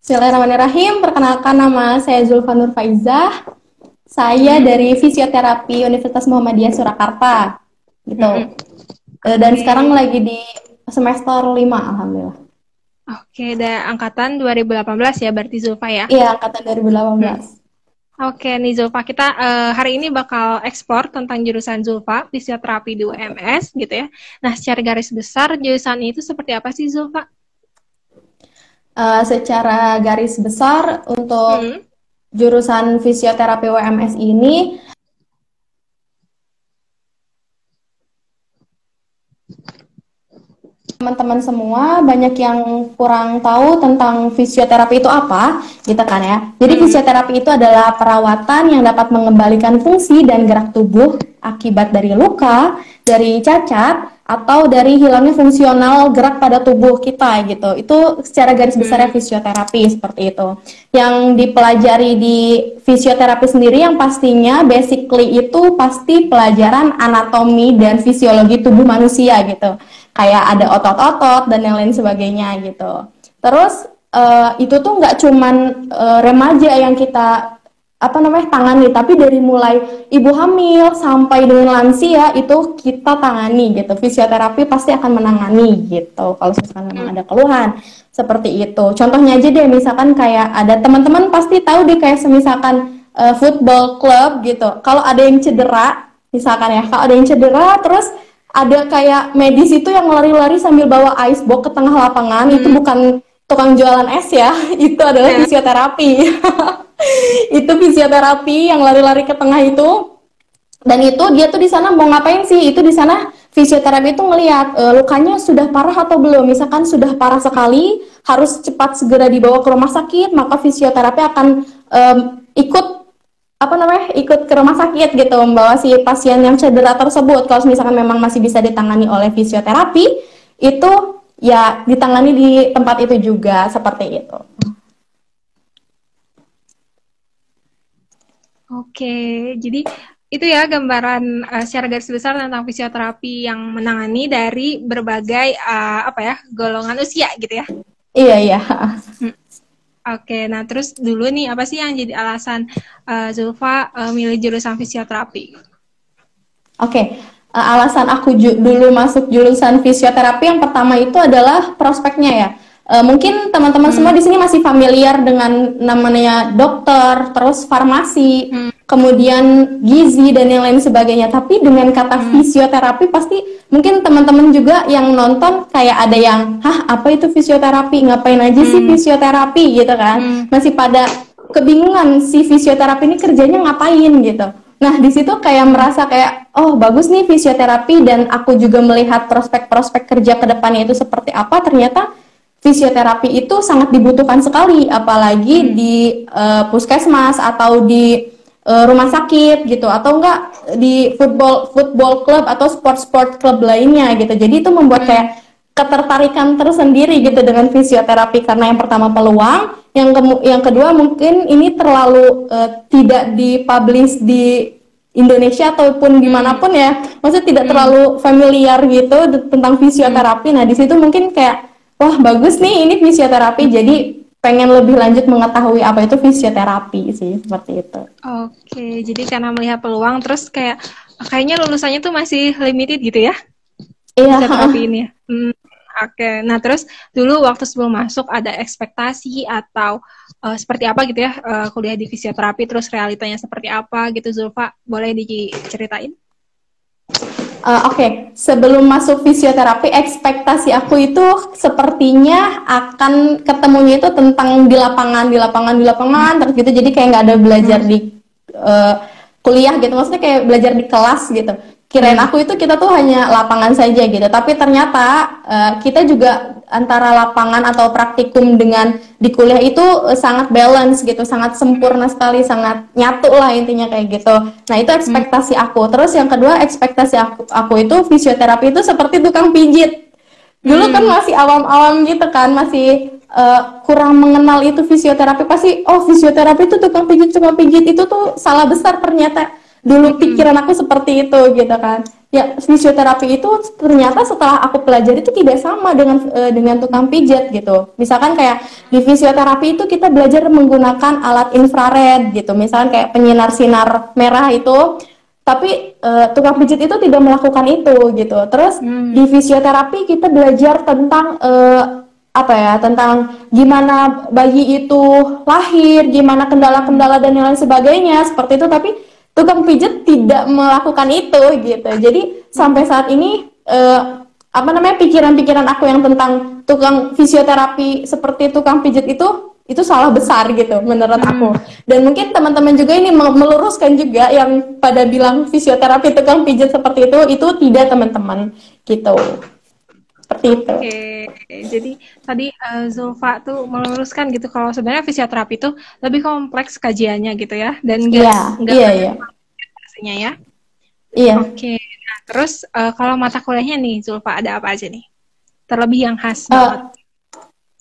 Bismillahirrahmanirrahim. Perkenalkan, nama saya Zulfa Nur Faizah. Saya dari Fisioterapi Universitas Muhammadiyah Surakarta, gitu. Dan sekarang lagi di semester 5, alhamdulillah. Oke, udah angkatan 2018 ya berarti Zulfa ya? Iya, angkatan 2018. Oke nih Zulfa, kita hari ini bakal eksplor tentang jurusan Zulfa, fisioterapi di UMS gitu ya. Nah, secara garis besar jurusan itu seperti apa sih Zulfa? Secara garis besar untuk jurusan fisioterapi UMS ini, teman-teman semua banyak yang kurang tahu tentang fisioterapi itu apa, gitu kan ya. Jadi fisioterapi itu adalah perawatan yang dapat mengembalikan fungsi dan gerak tubuh akibat dari luka, dari cacat, atau dari hilangnya fungsional gerak pada tubuh kita gitu. Itu secara garis besarnya fisioterapi seperti itu. Yang dipelajari di fisioterapi sendiri yang pastinya basically itu pasti pelajaran anatomi dan fisiologi tubuh manusia gitu. Kayak ada otot-otot dan yang lain sebagainya gitu. Terus itu tuh nggak cuman remaja yang kita tangani, tapi dari mulai ibu hamil sampai dengan lansia itu kita tangani gitu. Fisioterapi pasti akan menangani gitu kalau misalkan memang ada keluhan seperti itu. Contohnya aja deh, misalkan kayak ada teman-teman pasti tahu deh, kayak misalkan football club gitu. Kalau ada yang cedera, misalkan ya, kalau ada yang cedera terus ada kayak medis itu yang lari-lari sambil bawa ice box ke tengah lapangan, itu bukan tukang jualan es ya, itu adalah fisioterapi. Itu fisioterapi yang lari-lari ke tengah itu. Dan itu dia tuh di sana mau ngapain sih? Itu di sana fisioterapi itu ngelihat lukanya sudah parah atau belum. Misalkan sudah parah sekali, harus cepat segera dibawa ke rumah sakit, maka fisioterapi akan ikut ke rumah sakit gitu, membawa si pasien yang cedera tersebut. Kalau misalkan memang masih bisa ditangani oleh fisioterapi, itu ya ditangani di tempat itu juga, seperti itu. Oke, jadi itu ya gambaran secara garis besar tentang fisioterapi yang menangani dari berbagai golongan usia gitu ya. Iya. Oke, nah terus dulu nih, apa sih yang jadi alasan Zulfa milih jurusan fisioterapi? Oke, alasan aku dulu masuk jurusan fisioterapi yang pertama itu adalah prospeknya ya. Mungkin teman-teman semua di sini masih familiar dengan namanya dokter, terus farmasi, kemudian gizi dan yang lain sebagainya. Tapi dengan kata fisioterapi pasti mungkin teman-teman juga yang nonton kayak ada yang, apa itu fisioterapi? Ngapain aja sih fisioterapi gitu kan? Masih pada kebingungan si fisioterapi ini kerjanya ngapain gitu. Nah, di situ kayak merasa kayak, oh bagus nih fisioterapi, dan aku juga melihat prospek-prospek kerja ke depannya itu seperti apa. Ternyata fisioterapi itu sangat dibutuhkan sekali, apalagi di puskesmas atau di rumah sakit gitu, atau enggak di football club atau sport club lainnya gitu. Jadi itu membuat kayak ketertarikan tersendiri gitu dengan fisioterapi, karena yang pertama peluang, yang kedua mungkin ini terlalu tidak dipublish di Indonesia ataupun dimanapun ya, maksudnya tidak terlalu familiar gitu tentang fisioterapi. Nah di situ mungkin kayak, wah bagus nih ini fisioterapi, jadi pengen lebih lanjut mengetahui apa itu fisioterapi sih, seperti itu. Oke, jadi karena melihat peluang, terus kayaknya lulusannya tuh masih limited gitu ya? Iya. Fisioterapi ini ya? Oke, nah terus dulu waktu sebelum masuk ada ekspektasi atau seperti apa gitu ya kuliah di fisioterapi, terus realitanya seperti apa gitu Zulfa, boleh diceritain? Oke, sebelum masuk fisioterapi, ekspektasi aku itu sepertinya akan ketemunya itu tentang di lapangan terus gitu. Jadi kayak nggak ada belajar di kuliah gitu, maksudnya kayak belajar di kelas gitu. Kirain aku itu kita tuh hanya lapangan saja gitu, tapi ternyata kita juga antara lapangan atau praktikum dengan di kuliah itu sangat balance gitu, sangat sempurna sekali, sangat nyatu lah intinya kayak gitu. Nah itu ekspektasi aku. Terus yang kedua, ekspektasi aku itu fisioterapi itu seperti tukang pijit. Dulu kan masih awam-awam gitu kan, masih kurang mengenal itu fisioterapi, pasti fisioterapi itu tukang pijit itu tuh salah besar ternyata. Dulu pikiran aku seperti itu gitu kan. ya fisioterapi itu ternyata setelah aku pelajari itu tidak sama dengan tukang pijat gitu. Misalkan kayak di fisioterapi itu kita belajar menggunakan alat infrared gitu, misalkan kayak penyinar sinar merah itu, tapi tukang pijat itu tidak melakukan itu gitu. Terus di fisioterapi kita belajar tentang apa ya, tentang gimana bayi itu lahir, gimana kendala-kendala dan lain sebagainya seperti itu, tapi tukang pijat tidak melakukan itu gitu. Jadi sampai saat ini apa namanya, pikiran-pikiran aku yang tentang tukang fisioterapi seperti tukang pijat itu salah besar gitu menurut aku. Dan mungkin teman-teman juga ini meluruskan juga yang pada bilang fisioterapi tukang pijat seperti itu tidak, teman-teman gitu. Seperti itu. Oke, jadi tadi Zulfa tuh meluruskan gitu kalau sebenarnya fisioterapi itu lebih kompleks kajiannya gitu ya, dan iya. pastinya ya. Iya. Oke, nah terus kalau mata kuliahnya nih Zulfa ada apa aja nih? Terlebih yang khas banget.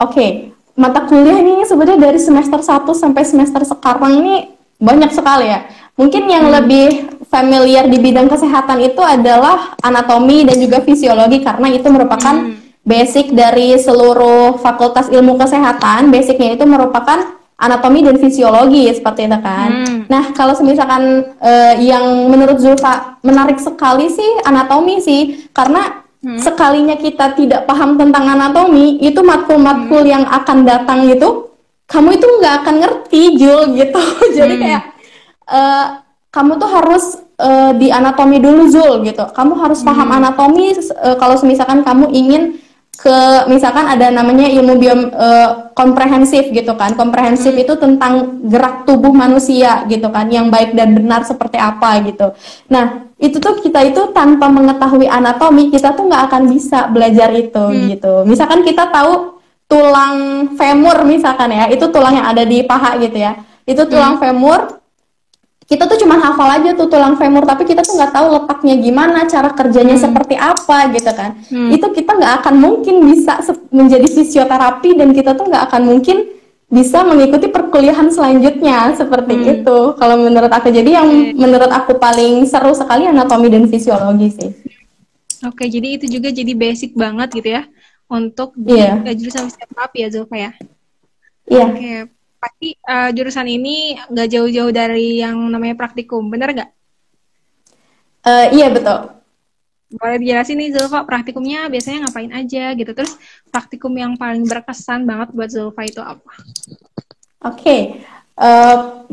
Oke, mata kuliah ini sebenarnya dari semester 1 sampai semester sekarang ini banyak sekali ya. Mungkin yang lebih familiar di bidang kesehatan itu adalah anatomi dan juga fisiologi, karena itu merupakan basic dari seluruh fakultas ilmu kesehatan. Basicnya itu merupakan anatomi dan fisiologi seperti itu kan. Nah, kalau misalkan yang menurut Zulfa menarik sekali sih anatomi sih, karena sekalinya kita tidak paham tentang anatomi, itu matkul-matkul yang akan datang itu kamu itu nggak akan ngerti, Jul, gitu. Jadi kayak kamu tuh harus di anatomi dulu, Zul, gitu. Kamu harus paham anatomi kalau misalkan kamu ingin misalkan ada namanya ilmu komprehensif gitu kan. Komprehensif itu tentang gerak tubuh manusia gitu kan, yang baik dan benar seperti apa gitu. Nah, itu tuh kita itu tanpa mengetahui anatomi, kita tuh nggak akan bisa belajar itu gitu. Misalkan kita tahu tulang femur misalkan ya, itu tulang yang ada di paha gitu ya. Itu tulang femur, kita tuh cuma hafal aja tuh tulang femur, tapi kita tuh nggak tahu letaknya gimana, cara kerjanya seperti apa gitu kan. Itu kita nggak akan mungkin bisa menjadi fisioterapi, dan kita tuh nggak akan mungkin bisa mengikuti perkuliahan selanjutnya seperti itu. Kalau menurut aku, jadi yang menurut aku paling seru sekali anatomi dan fisiologi sih. Oke, jadi itu juga jadi basic banget gitu ya untuk di jurusan fisioterapi ya, Zulfa ya. Iya. Oke. Pasti jurusan ini nggak jauh-jauh dari yang namanya praktikum, bener nggak? Iya, betul. Boleh dijelasin nih Zulfa, praktikumnya biasanya ngapain aja gitu, terus praktikum yang paling berkesan banget buat Zulfa itu apa? Oke.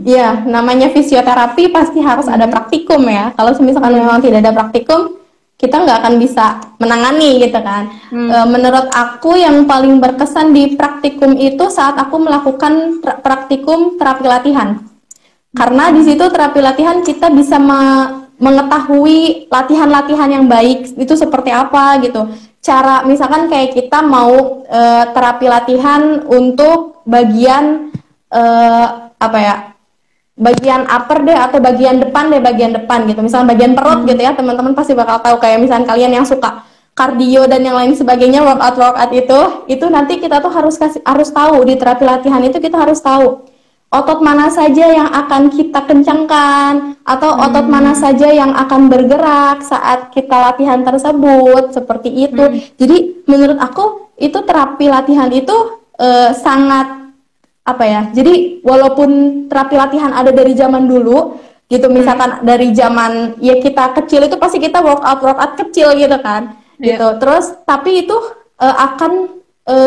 Ya, namanya fisioterapi pasti harus ada praktikum ya. Kalau misalkan memang tidak ada praktikum, kita nggak akan bisa menangani gitu kan. Menurut aku yang paling berkesan di praktikum itu saat aku melakukan praktikum terapi latihan. Karena di situ terapi latihan kita bisa mengetahui latihan-latihan yang baik itu seperti apa gitu. Cara misalkan kayak kita mau terapi latihan untuk bagian apa ya? Bagian upper deh atau bagian depan gitu. Misalnya bagian perut gitu ya, teman-teman pasti bakal tahu, kayak misalnya kalian yang suka kardio dan yang lain sebagainya, workout itu nanti kita tuh harus tahu di terapi latihan itu, kita harus tahu otot mana saja yang akan kita kencangkan atau otot mana saja yang akan bergerak saat kita latihan tersebut, seperti itu. Jadi menurut aku itu terapi latihan itu sangat apa ya, jadi walaupun terapi latihan ada dari zaman dulu gitu, misalkan dari zaman ya kita kecil itu pasti kita workout kecil gitu kan, gitu. Terus tapi itu akan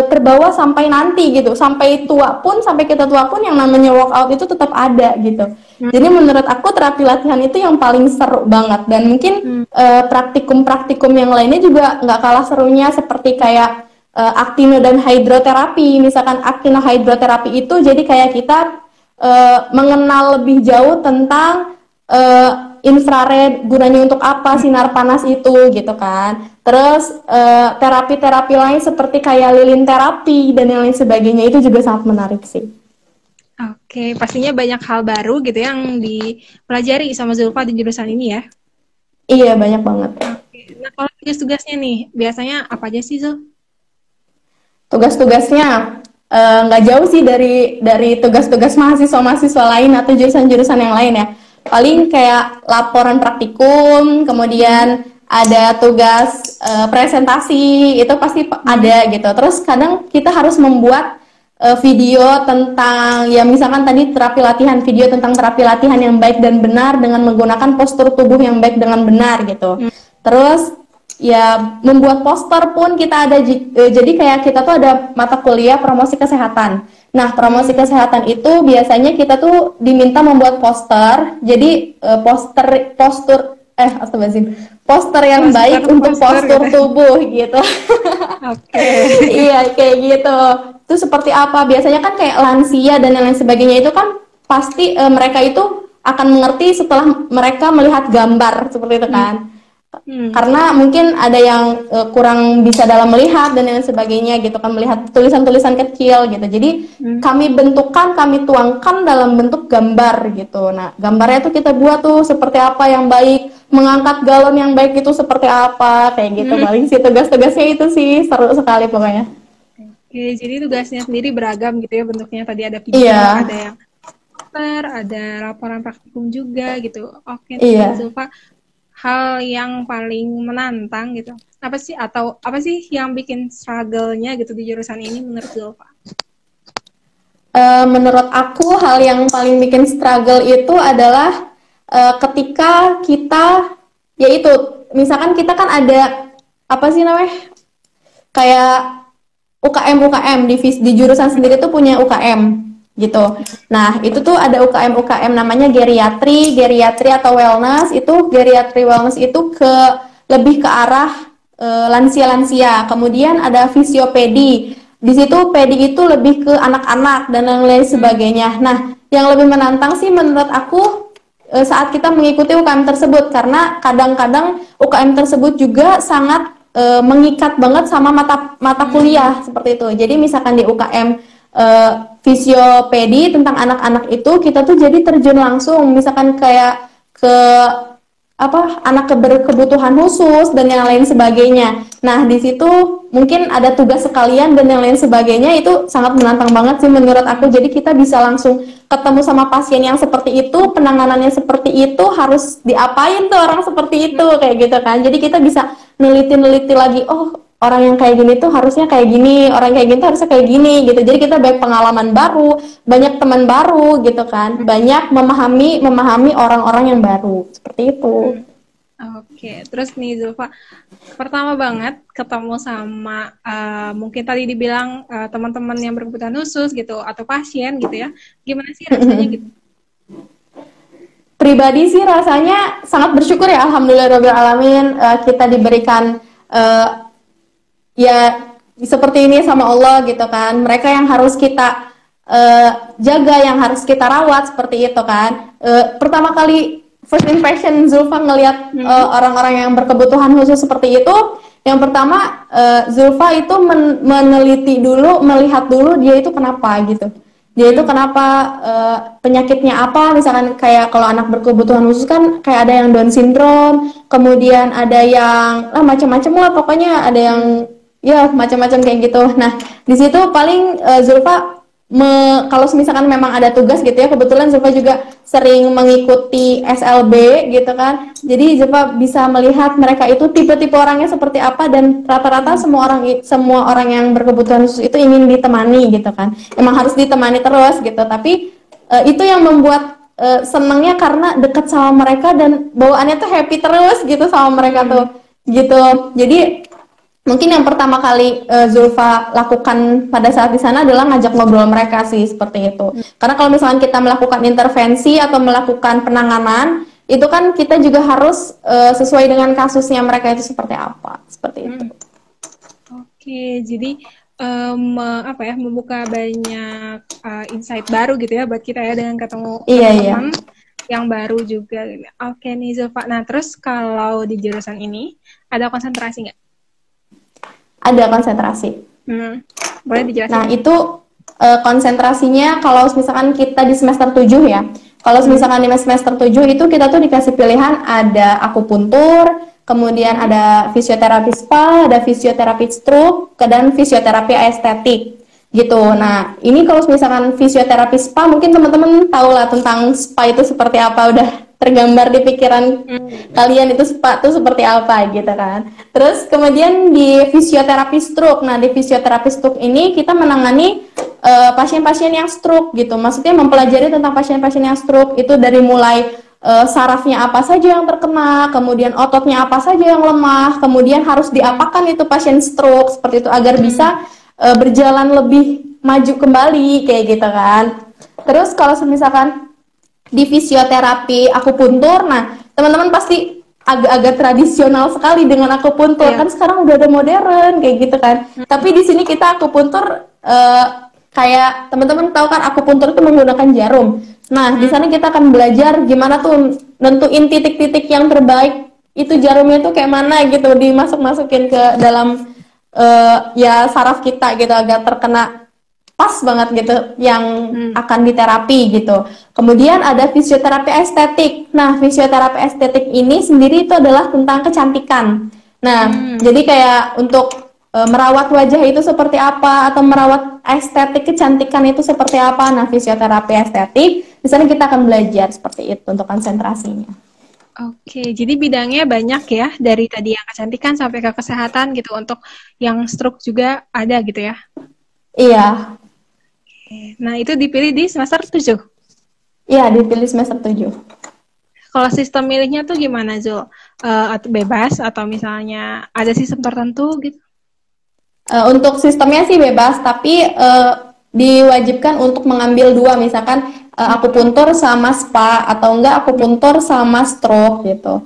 terbawa sampai nanti gitu, sampai kita tua pun yang namanya workout itu tetap ada gitu. Jadi menurut aku terapi latihan itu yang paling seru banget, dan mungkin praktikum-praktikum yang lainnya juga nggak kalah serunya, seperti kayak aktino dan hidroterapi. Misalkan aktino hidroterapi itu jadi kayak kita mengenal lebih jauh tentang infrared, gunanya untuk apa sinar panas itu gitu kan. Terus terapi-terapi lain seperti kayak lilin terapi dan yang lain sebagainya itu juga sangat menarik sih. Oke, pastinya banyak hal baru gitu yang dipelajari sama Zulfa di jurusan ini ya. Iya, banyak banget. Oke. Nah, kalau tugas-tugasnya nih biasanya apa aja sih, Zul? Tugas-tugasnya nggak jauh sih dari tugas-tugas mahasiswa-mahasiswa lain atau jurusan-jurusan yang lain ya. Paling kayak laporan praktikum, kemudian ada tugas presentasi, itu pasti ada gitu. Terus kadang kita harus membuat video tentang, ya misalkan tadi terapi latihan, video tentang terapi latihan yang baik dan benar dengan menggunakan postur tubuh yang baik dengan benar gitu. Terus ya membuat poster pun kita ada, jadi kayak kita tuh ada mata kuliah promosi kesehatan. Nah, promosi kesehatan itu biasanya kita tuh diminta membuat poster. Jadi poster yang baik untuk postur gitu, tubuh gitu. Oke. Iya, kayak gitu. Itu seperti apa? Biasanya kan kayak lansia dan lain sebagainya itu kan pasti mereka itu akan mengerti setelah mereka melihat gambar seperti itu kan. Karena mungkin ada yang kurang bisa dalam melihat dan lain sebagainya gitu kan, melihat tulisan-tulisan kecil gitu. Jadi kami bentukkan, kami tuangkan dalam bentuk gambar gitu. Nah, gambarnya tuh kita buat tuh seperti apa yang baik, mengangkat galon yang baik itu seperti apa, kayak gitu. Paling sih tugas-tugasnya itu sih seru sekali pokoknya. Oke, jadi tugasnya sendiri beragam gitu ya bentuknya. Tadi ada video, ada yang poster, ada laporan praktikum juga gitu. Oke, Zulfa, hal yang paling menantang gitu apa sih, atau apa sih yang bikin struggle-nya gitu di jurusan ini menurut Zulfa? Menurut aku hal yang paling bikin struggle itu adalah ketika kita, yaitu misalkan kita kan ada apa sih namanya, kayak UKM di jurusan sendiri tuh punya UKM gitu. Nah, itu tuh ada UKM namanya geriatri atau wellness. Itu geriatri wellness itu lebih ke arah lansia-lansia. Kemudian ada fisiopedi. Di situ pedi itu lebih ke anak-anak dan lain sebagainya. Nah, yang lebih menantang sih menurut aku saat kita mengikuti UKM tersebut, karena kadang-kadang UKM tersebut juga sangat mengikat banget sama mata kuliah seperti itu. Jadi misalkan di UKM fisiopedi tentang anak-anak itu kita tuh jadi terjun langsung, misalkan kayak ke anak berkebutuhan khusus dan yang lain sebagainya. Nah, di situ mungkin ada tugas sekalian dan yang lain sebagainya, itu sangat menantang banget sih menurut aku. Jadi kita bisa langsung ketemu sama pasien yang seperti itu, penanganannya seperti itu, harus diapain tuh orang seperti itu, kayak gitu kan. Jadi kita bisa neliti lagi, oh orang yang kayak gini tuh harusnya kayak gini, orang kayak gini tuh harusnya kayak gini gitu. Jadi kita banyak pengalaman baru, banyak teman baru gitu kan, banyak memahami orang-orang yang baru seperti itu. Oke, terus nih Zulfa, pertama banget ketemu sama mungkin tadi dibilang teman-teman yang berkebutuhan khusus gitu atau pasien gitu ya, gimana sih rasanya gitu? Pribadi sih rasanya sangat bersyukur ya, alhamdulillahirobbilalamin, kita diberikan ya seperti ini sama Allah gitu kan. Mereka yang harus kita jaga, yang harus kita rawat seperti itu kan. Pertama kali first impression Zulfa ngelihat orang-orang yang berkebutuhan khusus seperti itu, yang pertama Zulfa itu meneliti dulu, melihat dulu dia itu kenapa gitu. Dia itu kenapa, penyakitnya apa, misalkan kayak kalau anak berkebutuhan khusus kan kayak ada yang Down syndrome, kemudian ada yang macam-macam lah pokoknya, ada yang ya macam-macam kayak gitu. Nah, di situ paling Zulfa kalau misalkan memang ada tugas gitu ya, kebetulan Zulfa juga sering mengikuti SLB gitu kan. Jadi Zulfa bisa melihat mereka itu tipe-tipe orangnya seperti apa, dan rata-rata semua orang yang berkebutuhan khusus itu ingin ditemani gitu kan. Emang harus ditemani terus gitu. Tapi itu yang membuat senangnya karena dekat sama mereka dan bawaannya tuh happy terus gitu sama mereka tuh gitu. Jadi mungkin yang pertama kali Zulfa lakukan pada saat di sana adalah ngajak ngobrol mereka sih, seperti itu. Karena kalau misalkan kita melakukan intervensi atau melakukan penanganan, itu kan kita juga harus sesuai dengan kasusnya mereka itu seperti apa, seperti itu. Oke, jadi membuka banyak insight baru gitu ya buat kita ya, dengan ketemu teman-teman yang baru juga. Oke nih Zulfa, nah terus kalau di jurusan ini ada konsentrasi nggak? Ada konsentrasi. Boleh dijelasin? Nah, itu konsentrasinya kalau misalkan kita di semester 7 ya. Kalau misalkan di semester 7 itu kita tuh dikasih pilihan, ada akupuntur, kemudian ada fisioterapi spa, ada fisioterapi stroke, dan fisioterapi estetik gitu. Nah, ini kalau misalkan fisioterapi spa, mungkin teman-teman tahu lah tentang spa itu seperti apa, udah tergambar di pikiran Hmm. kalian itu seperti apa gitu kan. Terus kemudian di fisioterapi stroke. Nah, di fisioterapi stroke ini kita menangani pasien-pasien yang stroke gitu. Maksudnya mempelajari tentang pasien-pasien yang stroke itu dari mulai sarafnya apa saja yang terkena, kemudian ototnya apa saja yang lemah, kemudian harus diapakan itu pasien stroke seperti itu agar bisa berjalan lebih maju kembali kayak gitu kan. Terus kalau misalkan di fisioterapi akupuntur, nah teman-teman pasti agak-agak tradisional sekali dengan akupuntur Iya. kan sekarang udah ada modern kayak gitu kan. Tapi di sini kita akupuntur kayak teman-teman tahu kan akupuntur itu menggunakan jarum. Nah di sana kita akan belajar gimana tuh nentuin titik-titik yang terbaik itu jarumnya tuh kayak mana gitu dimasuk-masukin ke dalam ya saraf kita gitu agar terkena pas banget gitu yang akan diterapi gitu. Kemudian ada fisioterapi estetik. Nah, fisioterapi estetik ini sendiri itu adalah tentang kecantikan. Nah, jadi kayak untuk merawat wajah itu seperti apa atau merawat estetik kecantikan itu seperti apa. Nah, fisioterapi estetik di sana kita akan belajar seperti itu untuk konsentrasinya. Oke, jadi bidangnya banyak ya, dari tadi yang kecantikan sampai ke kesehatan gitu. Untuk yang stroke juga ada gitu ya. Iya. Nah, itu dipilih di semester 7. Iya, dipilih semester 7. Kalau sistem milihnya tuh gimana, Zul? Atau bebas atau misalnya ada sistem tertentu gitu? Untuk sistemnya sih bebas, tapi diwajibkan untuk mengambil dua, misalkan akupuntur sama spa atau enggak akupuntur sama stroke gitu.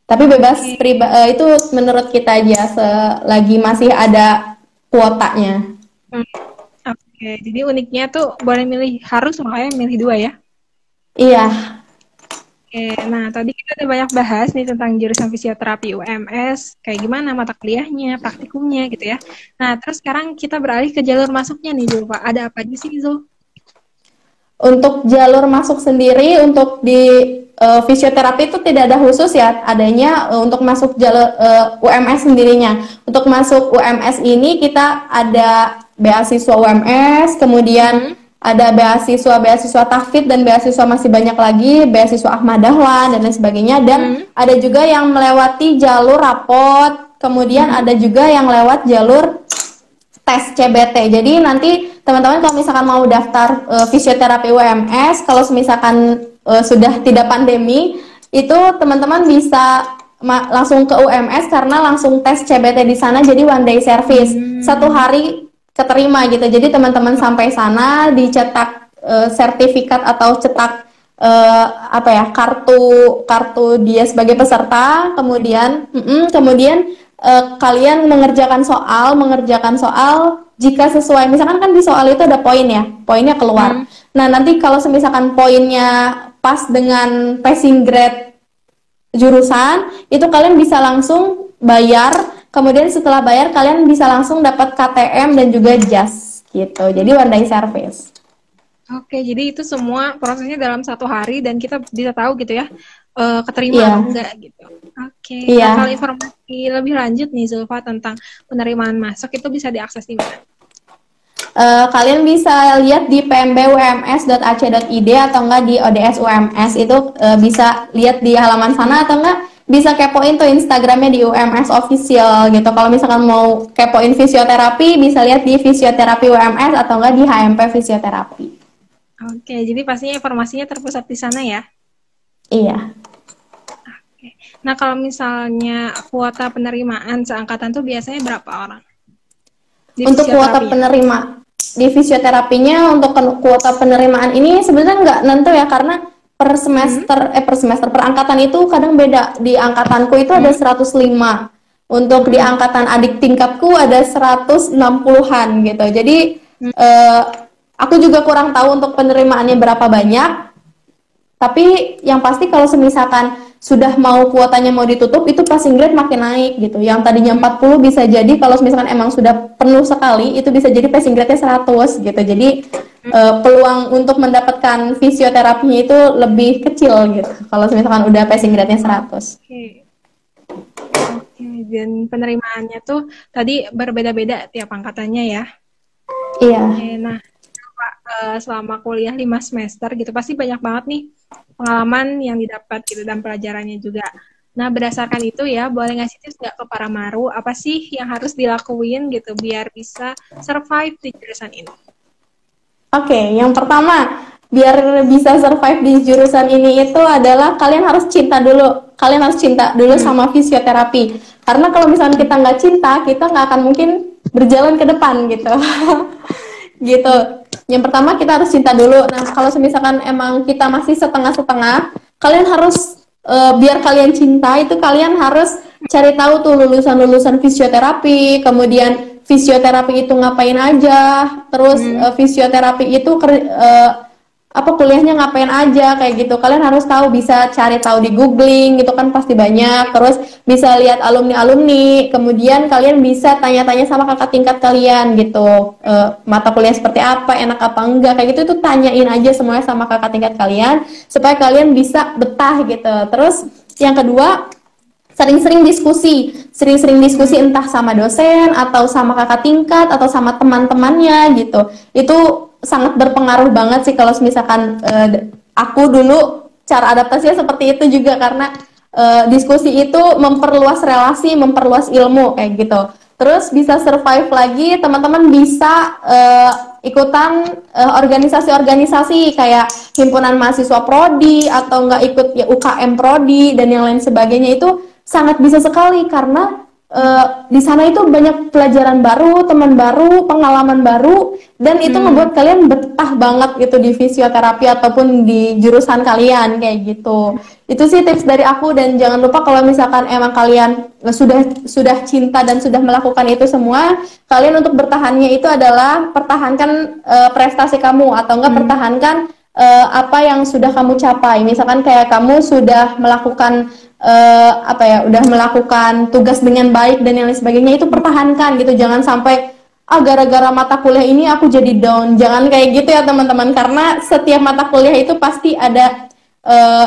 Tapi bebas itu menurut kita aja selagi masih ada kuotanya. Oke, jadi uniknya tuh boleh milih, harus makanya milih dua ya. Iya. Oke, nah tadi kita udah banyak bahas nih tentang jurusan fisioterapi UMS, kayak gimana mata kuliahnya, praktikumnya gitu ya. Nah, terus sekarang kita beralih ke jalur masuknya nih, Zul. Pak, ada apa aja sih, Zul? Untuk jalur masuk sendiri untuk di fisioterapi itu tidak ada khusus ya, adanya untuk masuk jalur UMS sendirinya. Untuk masuk UMS ini kita ada beasiswa UMS, kemudian ada beasiswa tahfidz dan beasiswa masih banyak lagi, beasiswa Ahmad Dahlan dan lain sebagainya. Dan ada juga yang melewati jalur rapot, kemudian ada juga yang lewat jalur tes CBT. Jadi nanti teman-teman kalau misalkan mau daftar fisioterapi UMS, kalau misalkan sudah tidak pandemi, itu teman-teman bisa langsung ke UMS karena langsung tes CBT di sana. Jadi one day service, satu hari keterima gitu. Jadi teman-teman sampai sana dicetak sertifikat atau cetak apa ya, kartu dia sebagai peserta, kemudian kalian mengerjakan soal jika sesuai, misalkan kan di soal itu ada poin ya, poinnya keluar. Nah nanti kalau misalkan poinnya pas dengan passing grade jurusan, itu kalian bisa langsung bayar, kemudian setelah bayar kalian bisa langsung dapat KTM dan juga jas gitu. Jadi one day service. Oke, jadi itu semua prosesnya dalam satu hari dan kita bisa tahu gitu ya, keterima atau enggak gitu. Oke, nah kalau informasi lebih lanjut nih Zulfa tentang penerimaan masuk itu bisa diakses di mana? Kalian bisa lihat di pmbums.ac.id atau enggak di ODS UMS, itu bisa lihat di halaman sana atau enggak bisa kepoin tuh Instagramnya di UMS official gitu. Kalau misalkan mau kepoin fisioterapi bisa lihat di fisioterapi UMS atau enggak di HMP fisioterapi. Oke, jadi pastinya informasinya terpusat di sana ya? Iya. Oke. Nah, kalau misalnya kuota penerimaan seangkatan tuh biasanya berapa orang? Untuk kuota penerima di fisioterapinya, untuk kuota penerimaan ini sebenarnya nggak nentu ya, karena per semester per angkatan itu kadang beda. Di angkatanku itu ada 105. Untuk di angkatan adik tingkatku ada 160-an gitu. Jadi aku juga kurang tahu untuk penerimaannya berapa banyak. Tapi yang pasti kalau misalkan sudah mau kuotanya mau ditutup, itu passing grade makin naik gitu. Yang tadinya 40 bisa jadi kalau misalkan emang sudah penuh sekali, itu bisa jadi passing grade-nya 100 gitu. Jadi peluang untuk mendapatkan fisioterapinya itu lebih kecil gitu. Kalau misalkan udah passing grade-nya 100. Oke, dan penerimaannya tuh tadi berbeda-beda tiap angkatannya ya? Iya. Oke, nah selama kuliah 5 semester gitu pasti banyak banget nih pengalaman yang didapat gitu dan pelajarannya juga. Nah, berdasarkan itu ya, boleh ngasih tips nggak ke para Maru, apa sih yang harus dilakuin gitu biar bisa survive di jurusan ini? Oke, yang pertama, biar bisa survive di jurusan ini itu adalah kalian harus cinta dulu. Kalian harus cinta dulu sama fisioterapi. Karena kalau misalnya kita nggak cinta, kita nggak akan mungkin berjalan ke depan gitu. Gitu. Yang pertama kita harus cinta dulu. Nah, kalau misalkan emang kita masih setengah-setengah, kalian harus biar kalian cinta itu kalian harus cari tahu tuh lulusan-lulusan fisioterapi, kemudian fisioterapi itu ngapain aja, terus fisioterapi itu apa kuliahnya ngapain aja kayak gitu. Kalian harus tahu, bisa cari tahu di googling gitu kan pasti banyak, terus bisa lihat alumni-alumni, kemudian kalian bisa tanya-tanya sama kakak tingkat kalian gitu, mata kuliah seperti apa, enak apa enggak kayak gitu, itu tanyain aja semuanya sama kakak tingkat kalian supaya kalian bisa betah gitu. Terus yang kedua, sering-sering diskusi entah sama dosen atau sama kakak tingkat atau sama teman-temannya gitu. Itu sangat berpengaruh banget sih kalau misalkan aku dulu cara adaptasinya seperti itu juga, karena diskusi itu memperluas relasi, memperluas ilmu kayak gitu. Terus bisa survive lagi, teman-teman bisa ikutan organisasi-organisasi kayak himpunan mahasiswa prodi atau enggak ikut ya UKM prodi dan yang lain sebagainya. Itu sangat bisa sekali karena di sana itu banyak pelajaran baru, teman baru, pengalaman baru, dan itu membuat kalian betah banget gitu di fisioterapi ataupun di jurusan kalian kayak gitu. Itu sih tips dari aku. Dan jangan lupa kalau misalkan emang kalian sudah cinta dan sudah melakukan itu semua, kalian untuk bertahannya itu adalah pertahankan prestasi kamu atau enggak pertahankan apa yang sudah kamu capai. Misalkan kayak kamu sudah melakukan udah melakukan tugas dengan baik dan yang lain sebagainya, itu pertahankan gitu. Jangan sampai gara-gara mata kuliah ini aku jadi down. Jangan kayak gitu ya teman-teman, karena setiap mata kuliah itu pasti ada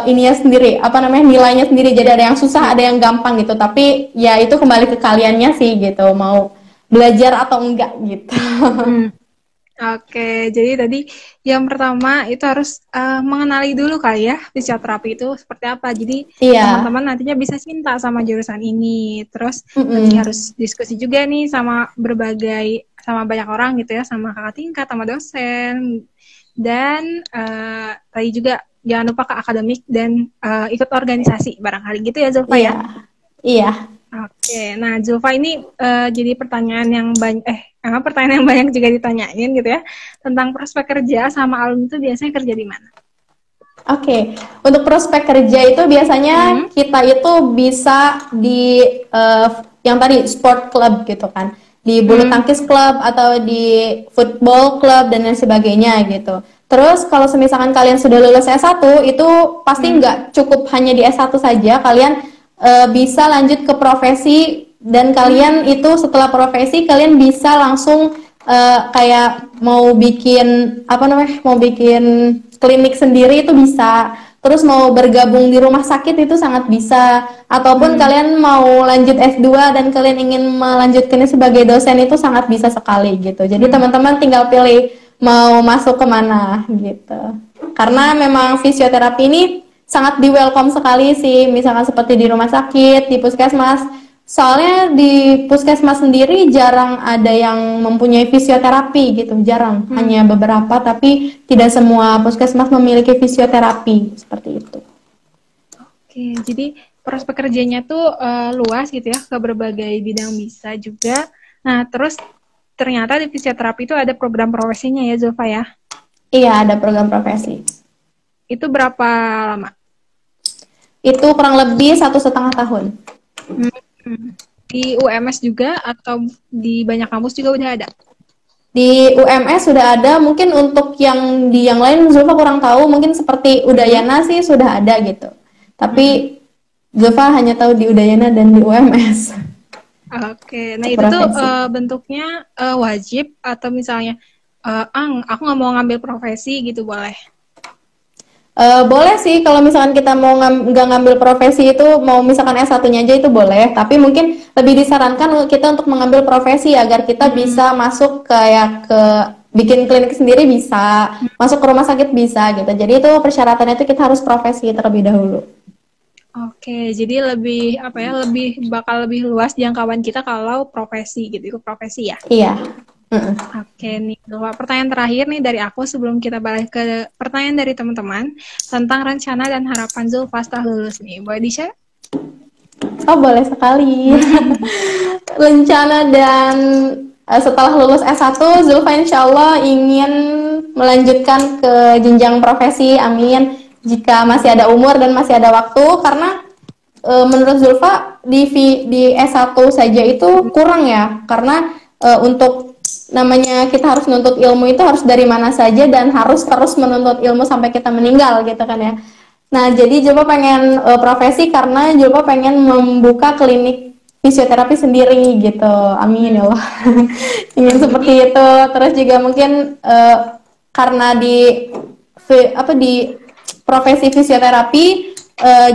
ininya sendiri, nilainya sendiri. Jadi ada yang susah, ada yang gampang gitu. Tapi ya itu kembali ke kaliannya sih gitu, mau belajar atau enggak gitu. Oke, jadi tadi yang pertama itu harus mengenali dulu kali ya fisioterapi itu seperti apa. Jadi teman-teman nantinya bisa cinta sama jurusan ini. Terus nanti harus diskusi juga nih sama banyak orang gitu ya, sama kakak tingkat, sama dosen. Dan tadi juga jangan lupa ke akademik dan ikut organisasi barangkali gitu ya Zulfa ya. Iya. Oke, nah Zulfa ini jadi pertanyaan yang banyak juga ditanyain gitu ya, tentang prospek kerja sama alumni itu biasanya kerja di mana? Oke, untuk prospek kerja itu biasanya kita itu bisa di yang tadi sport club gitu kan, di bulu tangkis club atau di football club dan lain sebagainya gitu. Terus kalau misalkan kalian sudah lulus S1 itu pasti nggak cukup hanya di S1 saja, kalian bisa lanjut ke profesi, dan kalian itu setelah profesi kalian bisa langsung kayak mau bikin klinik sendiri itu bisa. Terus mau bergabung di rumah sakit itu sangat bisa, ataupun kalian mau lanjut S2 dan kalian ingin melanjutkannya sebagai dosen itu sangat bisa sekali gitu. Jadi teman-teman tinggal pilih mau masuk kemana gitu. Karena memang fisioterapi ini sangat di welcome sekali sih, misalkan seperti di rumah sakit, di puskesmas. Soalnya di puskesmas sendiri jarang ada yang mempunyai fisioterapi gitu, jarang. Hanya beberapa, tapi tidak semua puskesmas memiliki fisioterapi seperti itu. Oke, jadi prospek kerjanya tuh luas gitu ya, ke berbagai bidang bisa juga. Nah, terus ternyata di fisioterapi itu ada program profesinya ya Zulfa ya? Iya, ada program profesi. Itu berapa lama? Itu kurang lebih 1,5 tahun. Di UMS juga atau di banyak kampus juga udah ada? Di UMS sudah ada, mungkin untuk yang di yang lain Zulfa kurang tahu, mungkin seperti Udayana sih sudah ada gitu. Tapi Zulfa hanya tahu di Udayana dan di UMS. Oke, nah itu tuh bentuknya wajib atau misalnya aku nggak mau ngambil profesi gitu boleh? Boleh sih, kalau misalkan kita mau nggak ngambil profesi itu, mau misalkan S1-nya aja itu boleh, tapi mungkin lebih disarankan kita untuk mengambil profesi agar kita bisa masuk kayak ke bikin klinik sendiri bisa, masuk ke rumah sakit bisa gitu. Jadi itu persyaratannya itu kita harus profesi terlebih dahulu. Oke, jadi lebih apa ya, bakal lebih luas jangkauan kita kalau profesi gitu, ikut profesi ya. Iya. Oke nih, pertanyaan terakhir nih dari aku sebelum kita balik ke pertanyaan dari teman-teman tentang rencana dan harapan Zulfa setelah lulus nih. Boleh di-share? Oh, boleh sekali. Rencana dan setelah lulus S1, Zulfa insya Allah ingin melanjutkan ke jenjang profesi, amin. Jika masih ada umur dan masih ada waktu, karena menurut Zulfa di S1 saja itu kurang ya, karena untuk namanya kita harus menuntut ilmu itu harus dari mana saja dan harus terus menuntut ilmu sampai kita meninggal gitu kan ya. Nah, jadi Julfa pengen profesi karena Julfa pengen membuka klinik fisioterapi sendiri gitu. Amin ya Allah. Ingin seperti itu. Terus juga mungkin karena di profesi fisioterapi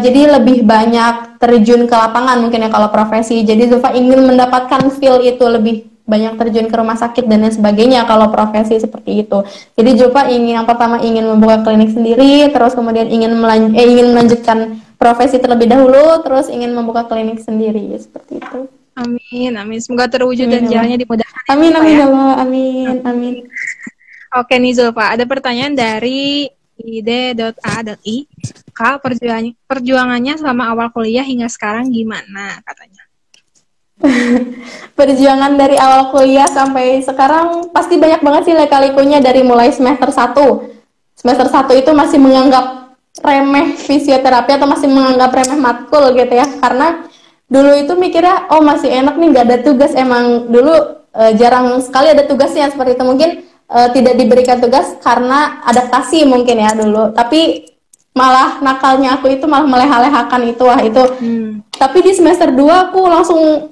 jadi lebih banyak terjun ke lapangan mungkin ya kalau profesi. Jadi Zulfa ingin mendapatkan feel itu, lebih banyak terjun ke rumah sakit dan lain sebagainya kalau profesi seperti itu. Jadi Zulfa yang pertama ingin membuka klinik sendiri, terus kemudian ingin melanjutkan profesi terlebih dahulu, terus ingin membuka klinik sendiri seperti itu. Amin, amin. Semoga terwujud dan jalannya dimudahkan. Amin, amin ya Allah. Amin, amin. Oke nih Zulfa, ada pertanyaan dari id.a.i. Kak, perjuangannya selama awal kuliah hingga sekarang gimana katanya? Perjuangan dari awal kuliah sampai sekarang pasti banyak banget sih lika-likunya, dari mulai semester 1. Semester 1 itu masih menganggap remeh fisioterapi atau masih menganggap remeh matkul gitu ya. Karena dulu itu mikirnya oh masih enak nih gak ada tugas, emang dulu jarang sekali ada tugasnya seperti itu. Mungkin tidak diberikan tugas karena adaptasi mungkin ya dulu. Tapi malah nakalnya aku itu malah meleha-lehakan itu, wah itu. Tapi di semester 2 aku langsung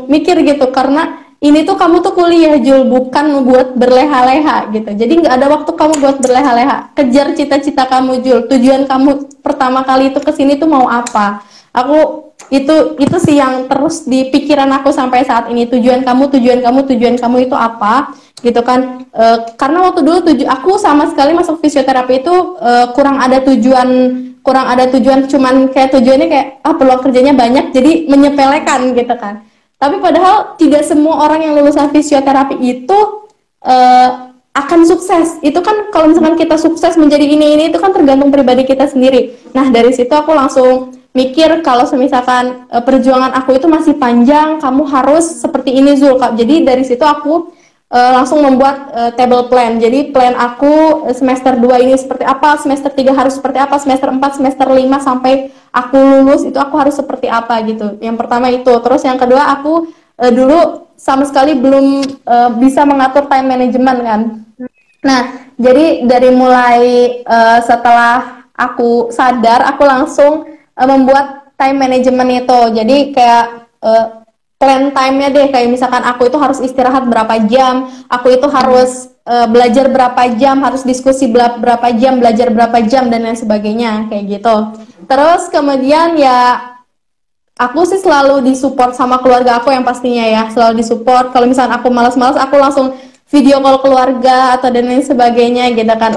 mikir gitu, karena ini tuh kamu tuh kuliah Jul, bukan buat berleha-leha gitu. Jadi nggak ada waktu kamu buat berleha-leha. Kejar cita-cita kamu Jul. Tujuan kamu pertama kali itu kesini tuh mau apa? Aku itu sih yang terus di pikiran aku sampai saat ini. Tujuan kamu itu apa? Gitu kan. Karena waktu dulu aku sama sekali masuk fisioterapi itu kurang ada tujuan, cuman kayak tujuannya kayak peluang kerjanya banyak, jadi menyepelekan gitu kan. Tapi padahal tidak semua orang yang lulusan fisioterapi itu akan sukses. Itu kan kalau misalkan kita sukses menjadi ini itu kan tergantung pribadi kita sendiri. Nah, dari situ aku langsung mikir kalau misalkan perjuangan aku itu masih panjang, kamu harus seperti ini Zul. Jadi dari situ aku langsung membuat table plan. Jadi plan aku semester 2 ini seperti apa, semester 3 harus seperti apa, semester 4, semester 5 sampai aku lulus itu aku harus seperti apa gitu. Yang pertama itu. Terus yang kedua aku dulu sama sekali belum bisa mengatur time management kan. Nah, jadi dari mulai setelah aku sadar, aku langsung membuat time management itu. Jadi kayak plan time-nya deh, kayak misalkan aku itu harus istirahat berapa jam, aku itu harus belajar berapa jam, harus diskusi berapa jam, belajar berapa jam, dan lain sebagainya, kayak gitu. Terus kemudian ya, aku sih selalu disupport sama keluarga aku yang pastinya ya, selalu disupport. Kalau misalkan aku malas-malas, aku langsung video call keluarga atau dan lain sebagainya gitu kan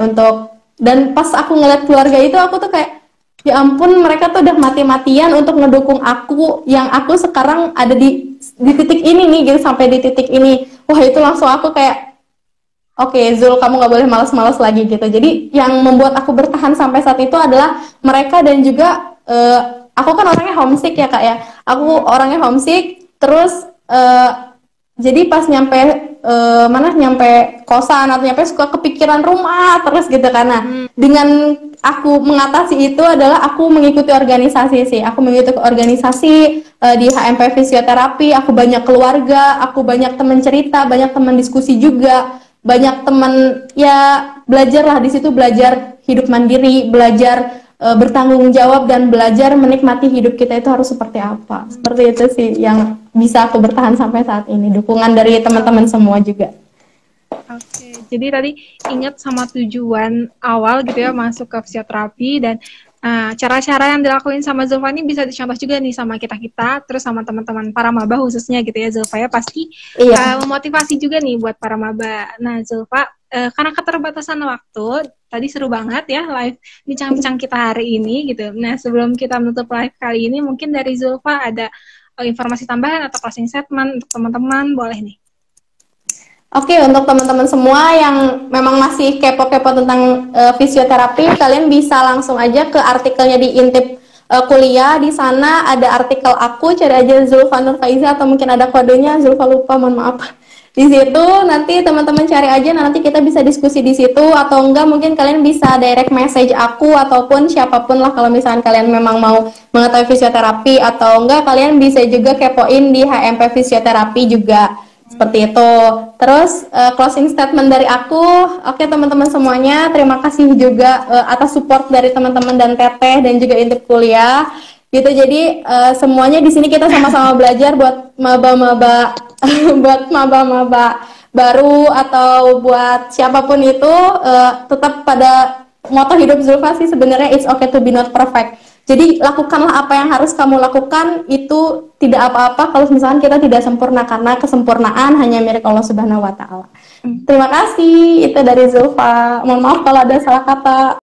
dan pas aku ngeliat keluarga itu, aku tuh kayak ya ampun, mereka tuh udah mati-matian untuk ngedukung aku yang aku sekarang ada di titik ini nih gitu, sampai di titik ini. Wah, itu langsung aku kayak oke, Zul, kamu gak boleh malas-malas lagi gitu. Jadi yang membuat aku bertahan sampai saat itu adalah mereka, dan juga aku kan orangnya homesick ya Kak ya. Aku orangnya homesick, terus jadi pas nyampe nyampe kosan atau nyampe suka kepikiran rumah terus gitu karena dengan aku mengatasi itu adalah aku mengikuti organisasi sih. Aku mengikuti organisasi di HMP Fisioterapi. Aku banyak keluarga, aku banyak teman cerita, banyak teman diskusi juga, banyak teman ya, belajar lah di situ, belajar hidup mandiri, belajar bertanggung jawab, dan belajar menikmati hidup kita itu harus seperti apa. Seperti itu sih yang bisa aku bertahan sampai saat ini. Dukungan dari teman-teman semua juga. Oke, jadi tadi ingat sama tujuan awal gitu ya masuk ke fisioterapi, dan Nah, cara-cara yang dilakuin sama Zulfa ini bisa dicontoh juga nih sama kita-kita, terus sama teman-teman para maba khususnya gitu ya, Zulfa ya pasti Iya. memotivasi juga nih buat para maba. Nah, Zulfa, karena keterbatasan waktu, tadi seru banget ya live bincang-bincang kita hari ini gitu. Nah, sebelum kita menutup live kali ini, mungkin dari Zulfa ada informasi tambahan atau closing statement untuk teman-teman, boleh nih. Oke, untuk teman-teman semua yang memang masih kepo-kepo tentang fisioterapi, kalian bisa langsung aja ke artikelnya di Intip kuliah. Di sana ada artikel aku, cari aja Zulfa Nur Faiza atau mungkin ada kodenya, Zulfa lupa, mohon maaf. Di situ nanti teman-teman cari aja, nanti kita bisa diskusi di situ, atau enggak mungkin kalian bisa direct message aku ataupun siapapun lah kalau misalkan kalian memang mau mengetahui fisioterapi, atau enggak kalian bisa juga kepoin di HMP Fisioterapi juga. Seperti itu. Terus closing statement dari aku, oke teman-teman semuanya, terima kasih juga atas support dari teman-teman dan Teteh dan juga Intip kuliah. Gitu. Jadi semuanya di sini kita sama-sama belajar buat maba-maba buat maba-maba baru atau buat siapapun itu tetap pada moto hidup Zulfa sih sebenarnya it's okay to be not perfect. Jadi lakukanlah apa yang harus kamu lakukan, itu tidak apa-apa kalau misalkan kita tidak sempurna, karena kesempurnaan hanya milik Allah Subhanahu wa taala. Terima kasih, itu dari Zulfa. Mohon maaf kalau ada salah kata.